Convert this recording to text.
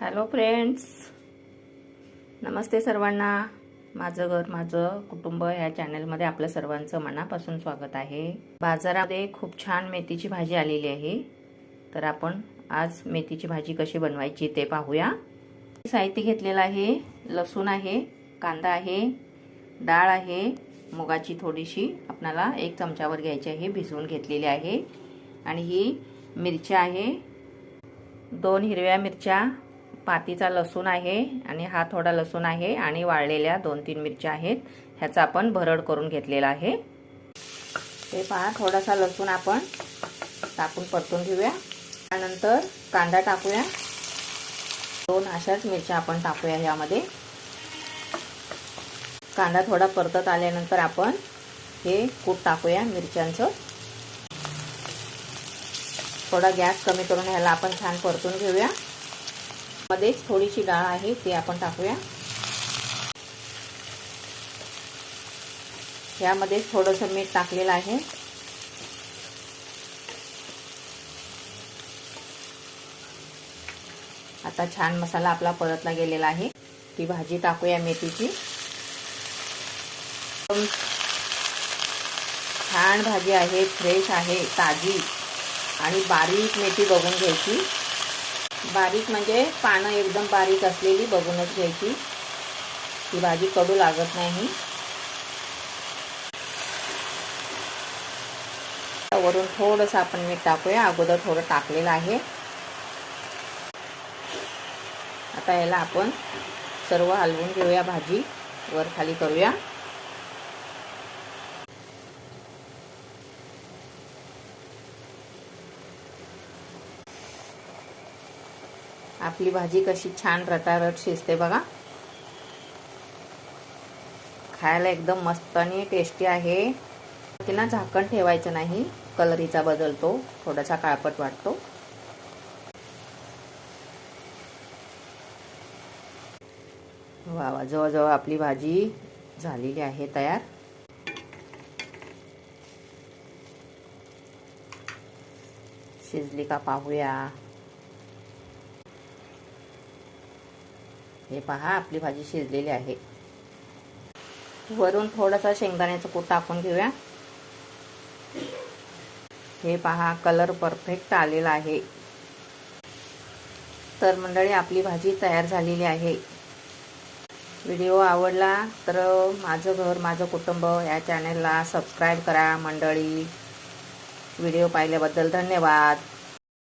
Hello friends, नमस्ते सर्वांना. माझं घर माझं कुटुंब ह्या चॅनलमध्ये आपलं सर्वांचं मनापासून स्वागत आहे. बाजारामध्ये खूप छान मेथीची भाजी आलेली आहे. तर आपण आज मेथीची भाजी कशी बनवायची ते पाहूया. साहित्य घेतलेलं आहे. लसूण आहे, कांदा आहे, डाळ आहे, मुगाची थोडीशी आपल्याला 1 चमचावर घ्यायची आहे, भिजवून घेतलेली आहे. आणि ही मिरच्या आहे, 2 हिरव्या मिरच्या, पातीचा लसूण आहे आणि हा थोडा लसूण आहे आणि वाळलेल्या 2-3 मिरच्या आहेत. ह्याचा आपण भरड करून घेतलेला आहे. हे पहा, थोडासा लसूण आपण टाकून परतून घेऊया. त्यानंतर कांदा टाकूया. 2 अशाच मिरच्या आपण टाकूया यामध्ये. कांदा थोडा परतत आल्यानंतर आपण हे कूट टाकूया मिरच्यांचं. थोडा गॅस कमी करून ह्याला आपण छान परतून घेऊया. मध्येच थोडीशी डाळ आहे ती आपण टाकूया. यामध्ये थोडंसं मीठ टाकलेलं आहे. आता छान मसाला आपला परतला गेलेला आहे. ती भाजी टाकूया मेथीची. छान भाजी आहे, फ्रेश आहे, ताजी आणि बारीक मेथी बघून घ्यायची. बारीक म्हणजे पानं एकदम बारीक असलेली बघूनच घ्यायची. ही भाजी कडू लागत नाही. वरून थोडंसं आपण मीठ टाकूया. अगोदर थोडं टाकलेलं आहे. आता याला आपण सर्व हलवून घेऊया. भाजी वर खाली करूया. आपली भाजी कशी छान रटारट शिजते बघा. खायला एकदम मस्त आणि टेस्टी आहे. तिला झाकण ठेवायचं नाही, कलरीचा बदलतो, थोडासा काळपट वाटतो. वा वा, जवळजवळ आपली भाजी झालेली आहे तयार. शिजली का पाहूया. हे पहा, आपली भाजी शिजलेली आहे. वरून थोडासा शेंगदाण्याचं कूट टाकून घेऊया. हे पहा, कलर परफेक्ट आलेला आहे. तर मंडळी, आपली भाजी तयार झालेली आहे. व्हिडिओ आवडला तर माझं घर माझं कुटुंब या चॅनलला सबस्क्राईब करा मंडळी. व्हिडिओ पाहिल्याबद्दल धन्यवाद.